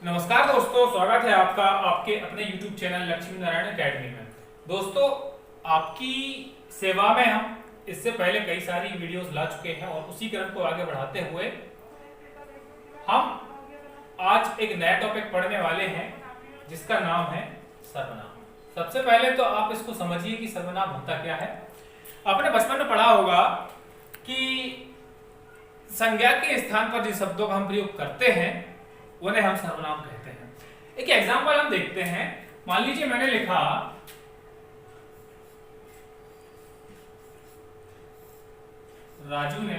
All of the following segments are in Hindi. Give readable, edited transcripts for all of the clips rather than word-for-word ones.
नमस्कार दोस्तों, स्वागत है आपका आपके अपने YouTube channel Lakshmi Narayan academy में। दोस्तों, आपकी सेवा में हम इससे पहले कई सारी वीडियोस ला चुके हैं और उसी क्रम को आगे बढ़ाते हुए हम आज एक नया टॉपिक पढ़ने वाले हैं जिसका नाम है सर्वनाम। सबसे पहले तो आप इसको समझिए कि सर्वनाम होता क्या है। आपने बचपन में पढ़ा होगा कि संज्ञा के स्थान पर जिन शब्दों का हम प्रयोग करते हैं उन्हें हम सर्वनाम कहते हैं। एक एग्जांपल हम देखते हैं। मान लीजिए मैंने लिखा राजू ने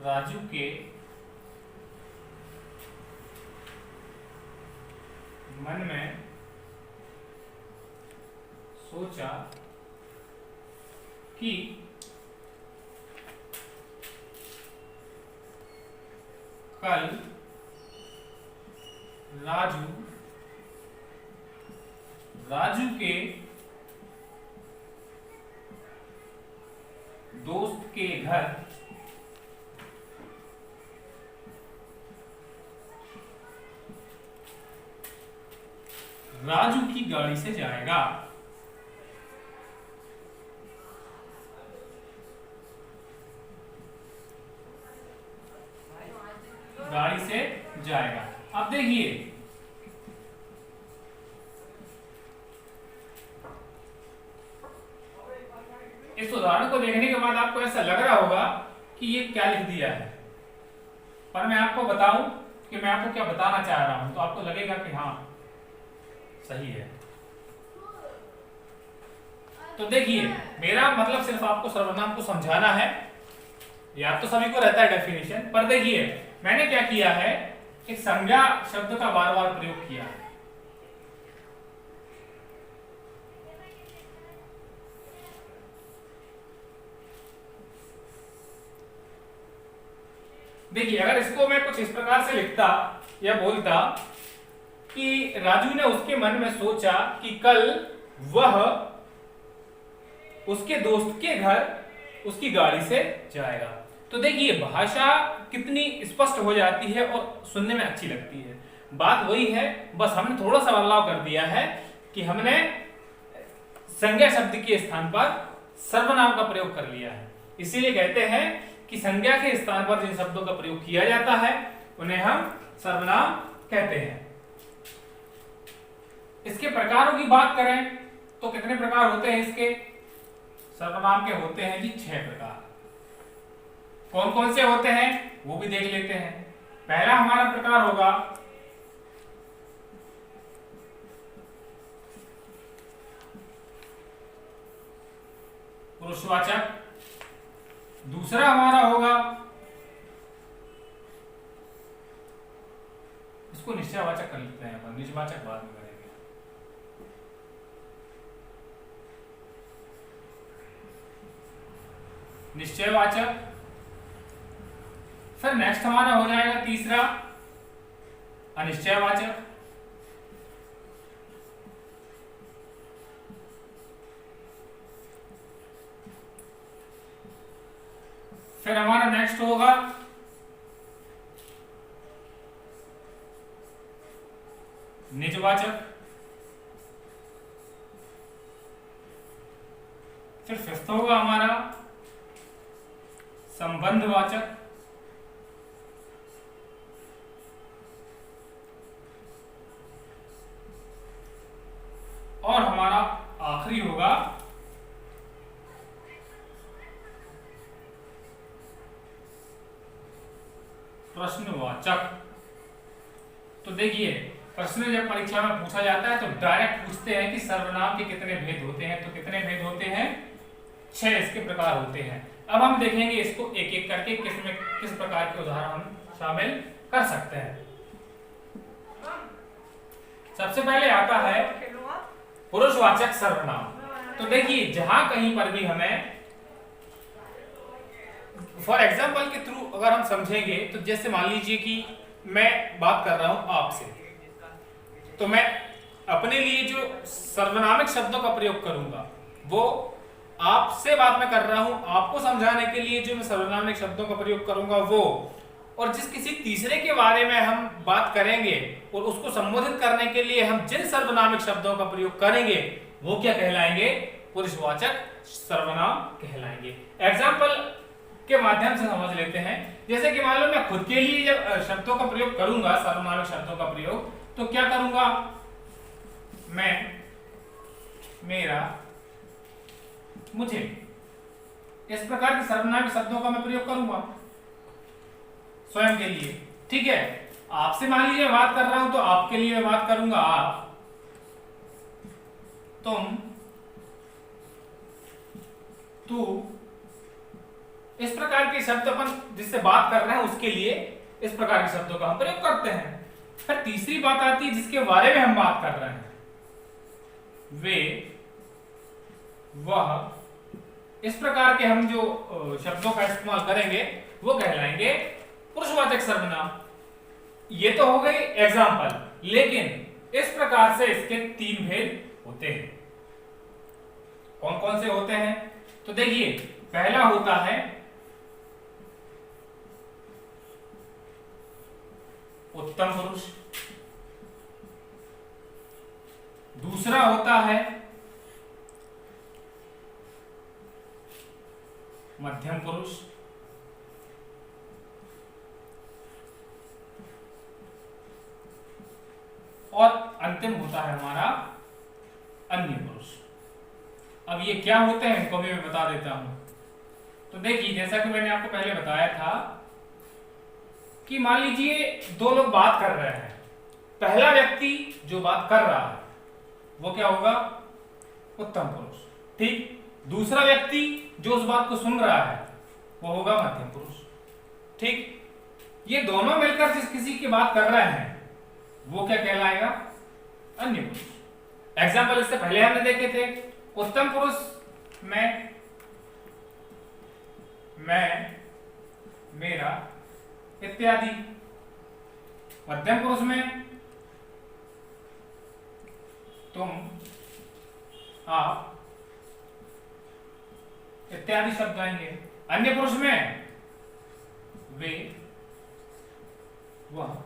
राजू के मन में सोचा कि कल राजू के दोस्त के घर राजू की गाड़ी से जाएगा। गाड़ी से जाएगा। अब देखिए, इस उदाहरण को देखने के बाद आपको ऐसा लग रहा होगा कि ये क्या लिख दिया है, पर मैं आपको बताऊं कि मैं आपको क्या बताना चाह रहा हूं तो आपको लगेगा कि हाँ सही है। तो देखिए, मेरा मतलब सिर्फ आपको सर्वनाम को समझाना है। याद तो सभी को रहता है डेफिनेशन, पर देखिए मैंने क्या किया है, एक संज्ञा शब्द का बार बार प्रयोग किया है। देखिए, अगर इसको मैं कुछ इस प्रकार से लिखता या बोलता कि राजू ने उसके मन में सोचा कि कल वह उसके दोस्त के घर उसकी गाड़ी से जाएगा। तो देखिए, भाषा कितनी स्पष्ट हो जाती है और सुनने में अच्छी लगती है। बात वही है, बस हमने थोड़ा सा बदलाव कर दिया है कि हमने संज्ञा शब्द के स्थान पर सर्वनाम का प्रयोग कर लिया है। इसीलिए कहते हैं कि संज्ञा के स्थान पर जिन शब्दों का प्रयोग किया जाता है उन्हें हम सर्वनाम कहते हैं। इसके प्रकारों की बात करें तो कितने प्रकार होते हैं इसके? सर्वनाम के होते हैं जी 6 प्रकार। कौन कौन से होते हैं वो भी देख लेते हैं। पहला हमारा प्रकार होगा पुरुषवाचक। दूसरा हमारा होगा, इसको निश्चयवाचक कर लेते हैं अपन, निजवाचक बाद में करेंगे। निश्चयवाचक। फिर नेक्स्ट हमारा हो जाएगा तीसरा अनिश्चयवाचक। फिर हमारा नेक्स्ट होगा निजवाचक। फिर फिफ्थ होगा हमारा संबंधवाचक। और हमारा आखिरी होगा प्रश्नवाचक। तो देखिए, प्रश्न जब परीक्षा में पूछा जाता है तो डायरेक्ट पूछते हैं कि सर्वनाम के कितने भेद होते हैं। तो कितने भेद होते हैं? 6 इसके प्रकार होते हैं। अब हम देखेंगे इसको एक एक करके किस प्रकार के उदाहरण हम शामिल कर सकते हैं। सबसे पहले आता है पुरुषवाचक सर्वनाम। तो देखिए, जहां कहीं पर भी हमें फॉर एग्जाम्पल के थ्रू अगर हम समझेंगे तो जैसे मान लीजिए कि मैं बात कर रहा हूं आपसे, तो मैं अपने लिए जो सर्वनामिक शब्दों का प्रयोग करूंगा वो आपसे बात मैं कर रहा हूं, आपको समझाने के लिए जो मैं सर्वनामिक शब्दों का प्रयोग करूंगा वो, और जिस किसी तीसरे के बारे में हम बात करेंगे और उसको संबोधित करने के लिए हम जिन सर्वनामिक शब्दों का प्रयोग करेंगे वो क्या कहलाएंगे? पुरुषवाचक सर्वनाम कहलाएंगे। एग्जाम्पल के माध्यम से समझ लेते हैं। जैसे कि मान लो मैं खुद के लिए जब शब्दों का प्रयोग करूंगा, सर्वनामिक शब्दों का प्रयोग, तो क्या करूंगा? मैं, मेरा, मुझे, इस प्रकार के सर्वनामिक शब्दों का मैं प्रयोग करूंगा स्वयं के लिए। ठीक है, आपसे मान लीजिए बात कर रहा हूं तो आपके लिए मैं बात करूंगा आप, तुम, तू, इस प्रकार के शब्द अपन जिससे बात कर रहे हैं उसके लिए इस प्रकार के शब्दों का हम प्रयोग करते हैं। फिर तीसरी बात आती है जिसके बारे में हम बात कर रहे हैं, वे, वह, इस प्रकार के हम जो शब्दों का इस्तेमाल करेंगे वो कहलाएंगे पुरुषवाचक सर्वनाम। ये तो हो गई एग्जाम्पल, लेकिन इस प्रकार से इसके 3 भेद होते हैं। कौन कौन से होते हैं? तो देखिए, पहला होता है उत्तम पुरुष, दूसरा होता है मध्यम पुरुष, और अंतिम होता है हमारा अन्य पुरुष। अब ये क्या होते हैं इनको भी मैं बता देता हूं। तो देखिए, जैसा कि मैंने आपको पहले बताया था कि मान लीजिए 2 लोग बात कर रहे हैं, पहला व्यक्ति जो बात कर रहा है वो क्या होगा? उत्तम पुरुष। ठीक, दूसरा व्यक्ति जो उस बात को सुन रहा है वो होगा मध्यम पुरुष। ठीक, ये दोनों मिलकर जिस किसी की बात कर रहे हैं वो क्या कहलाएगा? अन्य पुरुष। एग्जाम्पल इससे पहले हमने देखे थे, उत्तम पुरुष मैं, मेरा इत्यादि। मध्यम पुरुष में तुम, आप इत्यादि शब्द आएंगे। अन्य पुरुष में वे, वह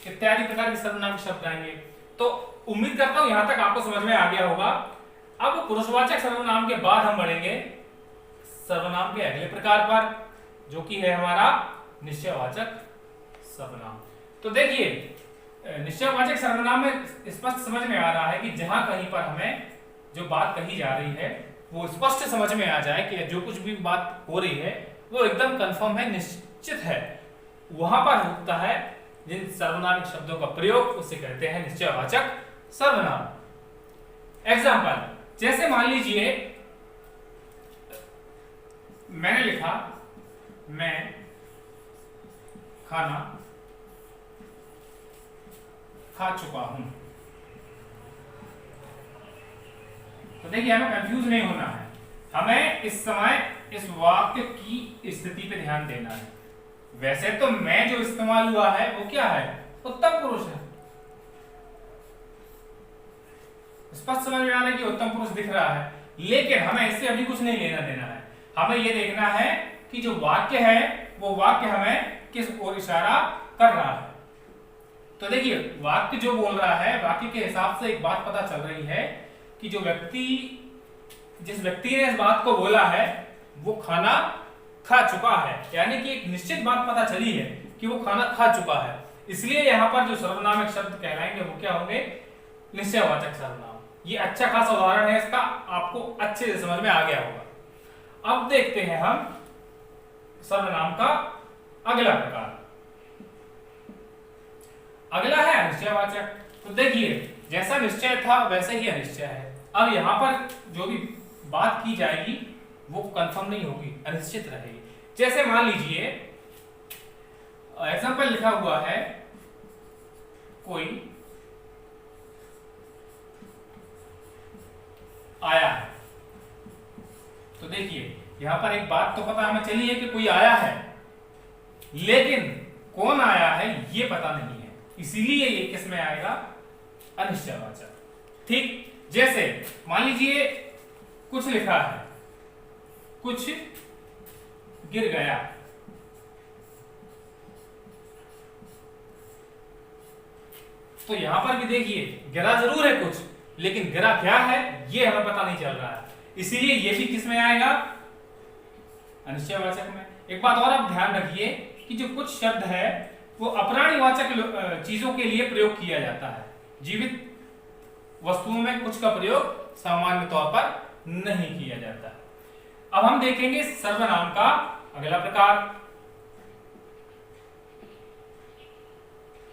इत्यादि प्रकार के सर्वनाम शब्द आएंगे। तो उम्मीद करता हूं यहां तक आपको समझ में आ गया होगा। अब पुरुषवाचक सर्वनाम के बाद हम बढ़ेंगे सर्वनाम के अगले प्रकार पर, जो कि है हमारा निश्चयवाचक सर्वनाम। तो देखिए, निश्चयवाचक सर्वनाम में स्पष्ट समझ में आ रहा है कि जहां कहीं पर हमें जो बात कही जा रही है वो स्पष्ट समझ में आ जाए कि जो कुछ भी बात हो रही है वो एकदम कंफर्म है, निश्चित है, वहां पर होता है जिन सर्वनामिक शब्दों का प्रयोग, उसे कहते हैं निश्चयवाचक सर्वनाम। एग्जाम्पल, जैसे मान लीजिए मैंने लिखा मैं खाना खा चुका हूं। तो देखिए, हमें कंफ्यूज नहीं होना है, हमें इस समय इस वाक्य की स्थिति पे ध्यान देना है। वैसे तो मैं जो इस्तेमाल हुआ है वो क्या है? उत्तम पुरुष है। स्पष्ट समझ में आ रहा है कि उत्तम पुरुष दिख रहा है, लेकिन हमें इससे अभी कुछ नहीं लेना देना है। हमें यह देखना है कि जो वाक्य है वो वाक्य हमें किस ओर इशारा कर रहा है। तो देखिए, वाक्य जो बोल रहा है, वाक्य के हिसाब से एक बात पता चल रही है कि जो व्यक्ति, जिस व्यक्ति ने इस बात को बोला है वो खाना खा चुका है, यानी कि एक निश्चित बात पता चली है कि वो खाना खा चुका है। इसलिए यहां पर जो सर्वनामिक शब्द कहलाएंगे वो क्या होंगे? निश्चयवाचक सर्वनाम। ये अच्छा खासा उदाहरण है इसका, आपको अच्छे से समझ में आ गया होगा। अब देखते हैं हम सर्वनाम का अगला प्रकार। अगला है अनिश्चयवाचक। तो देखिए, जैसा निश्चय था वैसे ही अनिश्चय है। अब यहां पर जो भी बात की जाएगी वो कंफर्म नहीं होगी, अनिश्चित रहेगी। जैसे मान लीजिए एग्जाम्पल लिखा हुआ है, कोई आया है। तो देखिए, यहां पर एक बात तो पता हमें चली है कि कोई आया है, लेकिन कौन आया है ये पता नहीं है, इसीलिए ये किस में आएगा? अनिश्चयवाचक। ठीक, जैसे मान लीजिए कुछ लिखा है, कुछ गिर गया। तो यहां पर भी देखिए गिरा जरूर है कुछ, लेकिन गिरा क्या है ये हमें पता नहीं चल रहा है, इसीलिए ये भी किस में आएगा, अनिश्चयवाचक में। एक बात और आप ध्यान रखिए कि जो कुछ शब्द है वो अप्राणीवाचक चीजों के लिए प्रयोग किया जाता है, जीवित वस्तुओं में कुछ का प्रयोग सामान्य तौर पर नहीं किया जाता है। अब हम देखेंगे सर्वनाम का अगला प्रकार,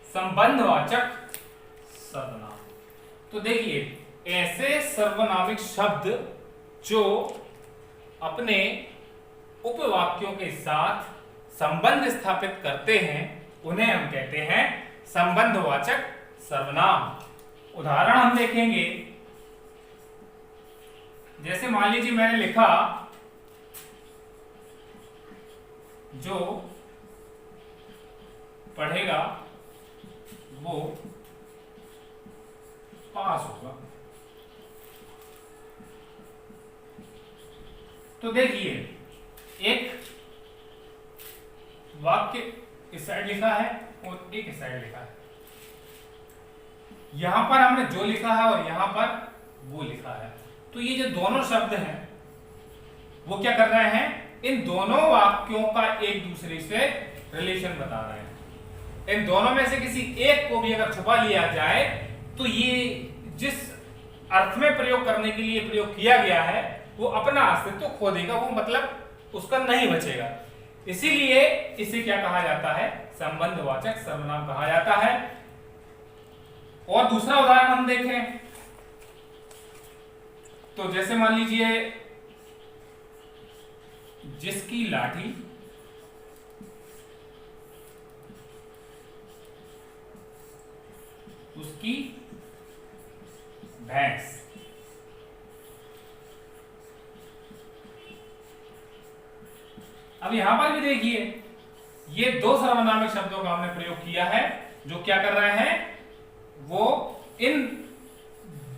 संबंधवाचक सर्वनाम। तो देखिए ऐसे सर्वनामिक शब्द जो अपने उपवाक्यों के साथ संबंध स्थापित करते हैं उन्हें हम कहते हैं संबंधवाचक सर्वनाम। उदाहरण हम देखेंगे, जैसे मान लीजिए मैंने लिखा जो पढ़ेगा वो पास होगा। तो देखिए एक वाक्य इस साइड लिखा है और एक इस साइड लिखा है, यहां पर हमने जो लिखा है और यहां पर वो लिखा है। तो ये जो दोनों शब्द हैं वो क्या कर रहे हैं, इन दोनों वाक्यों का एक दूसरे से रिलेशन बता रहे हैं। इन दोनों में से किसी एक को भी अगर छुपा लिया जाए तो ये जिस अर्थ में प्रयोग करने के लिए प्रयोग किया गया है वो अपना अस्तित्व खो देगा, वो मतलब उसका नहीं बचेगा। इसीलिए इसे क्या कहा जाता है, संबंधवाचक सर्वनाम कहा जाता है। और दूसरा उदाहरण हम देखें तो जैसे मान लीजिए जिसकी लाठी उसकी भैंस। अब यहां पर भी देखिए ये दो सर्वनामिक शब्दों का हमने प्रयोग किया है जो क्या कर रहे हैं, वो इन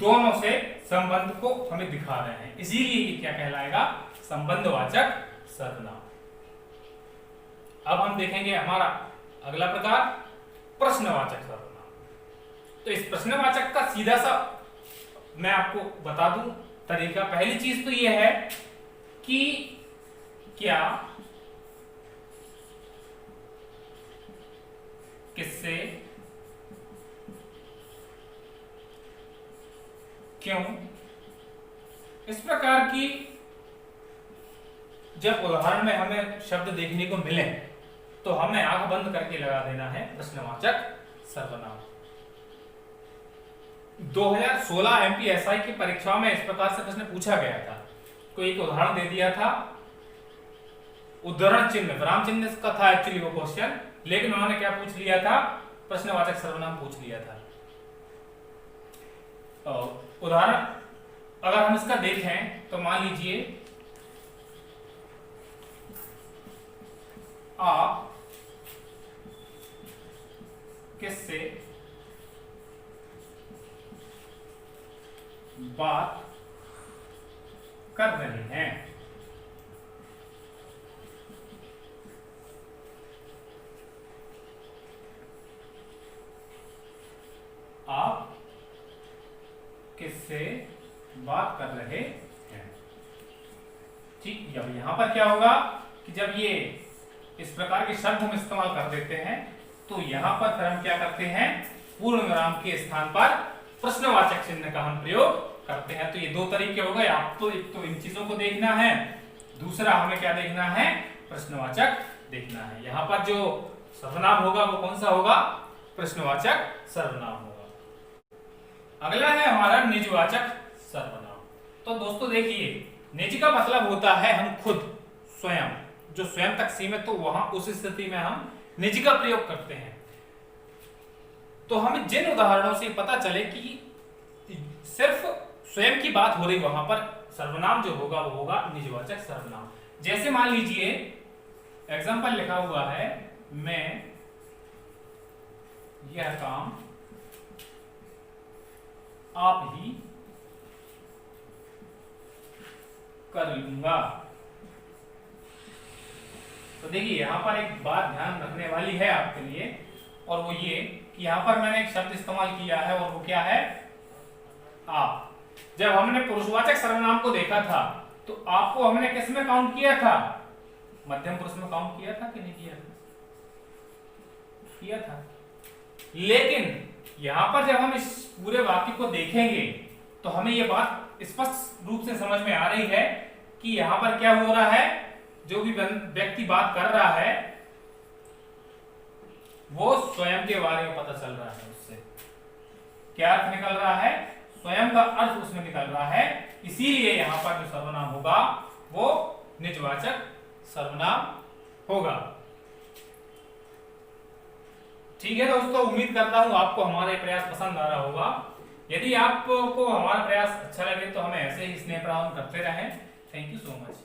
दोनों से संबंध को हमें दिखा रहे हैं, इसीलिए ये क्या कहलाएगा, संबंधवाचक सर्वनाम। अब हम देखेंगे हमारा अगला प्रकार प्रश्नवाचक सर्वनाम। तो इस प्रश्नवाचक का सीधा सा मैं आपको बता दूं तरीका। पहली चीज तो यह है कि क्या, किससे, क्यों, इस प्रकार की जब उदाहरण में हमें शब्द देखने को मिले तो हमें आंख बंद करके लगा देना है प्रश्नवाचक सर्वनाम। 2016 एमपीएसआई की परीक्षाओं में इस प्रकार से प्रश्न पूछा गया था। कोई एक उदाहरण दे दिया था, उद्धरण चिन्ह, विराम चिन्ह का था एक्चुअली वो क्वेश्चन, लेकिन उन्होंने क्या पूछ लिया था, प्रश्नवाचक सर्वनाम पूछ लिया था। उदाहरण अगर हम इसका देखें तो मान लीजिए आप किससे बात कर रहे हैं। आप किससे बात कर रहे हैं। ठीक, अब यहां पर क्या होगा कि जब ये इस प्रकार के शब्द हम इस्तेमाल कर देते हैं तो यहां पर फिर हम क्या करते हैं, पूर्ण विराम के स्थान पर प्रश्नवाचक चिन्ह का हम प्रयोग करते हैं। तो ये दो तरीके हो गए, आपको एक तो इन चीजों को देखना है, दूसरा हमें क्या देखना है, प्रश्नवाचक देखना है। यहां पर जो सर्वनाम होगा वो कौन सा होगा, प्रश्नवाचक सर्वनाम होगा। अगला है हमारा निजवाचक सर्वनाम। तो दोस्तों देखिए निज का मतलब होता है हम खुद, स्वयं, जो स्वयं तक सीमित, तो वहां उस स्थिति में हम निज का प्रयोग करते हैं। तो हमें जिन उदाहरणों से पता चले कि सिर्फ स्वयं की बात हो रही, वहां पर सर्वनाम जो होगा वो होगा निजवाचक सर्वनाम। जैसे मान लीजिए एग्जांपल लिखा हुआ है, मैं यह काम आप ही कर लूंगा। तो देखिए यहाँ पर एक बात ध्यान रखने वाली है आपके लिए, और वो ये कि यहाँ पर मैंने एक शब्द इस्तेमाल किया है और वो क्या है, आप। जब हमने पुरुषवाचक सर्वनाम को देखा था तो आपको हमने किस में काउंट किया था, मध्यम पुरुष में काउंट किया था कि नहीं किया था? किया था। लेकिन यहां पर जब हम इस पूरे वाक्य को देखेंगे तो हमें यह बात स्पष्ट रूप से समझ में आ रही है कि यहां पर क्या हो रहा है, जो भी व्यक्ति बात कर रहा है वो स्वयं के बारे में पता चल रहा है, उससे क्या अर्थ निकल रहा है, स्वयं का अर्थ उसमें निकल रहा है। इसीलिए यहां पर जो सर्वनाम होगा वो निजवाचक सर्वनाम होगा। ठीक है दोस्तों, उम्मीद करता हूं आपको हमारा ये प्रयास पसंद आ रहा होगा। यदि आपको हमारा प्रयास अच्छा लगे तो हमें ऐसे ही स्नेह प्रदान करते रहें। Thank you so much.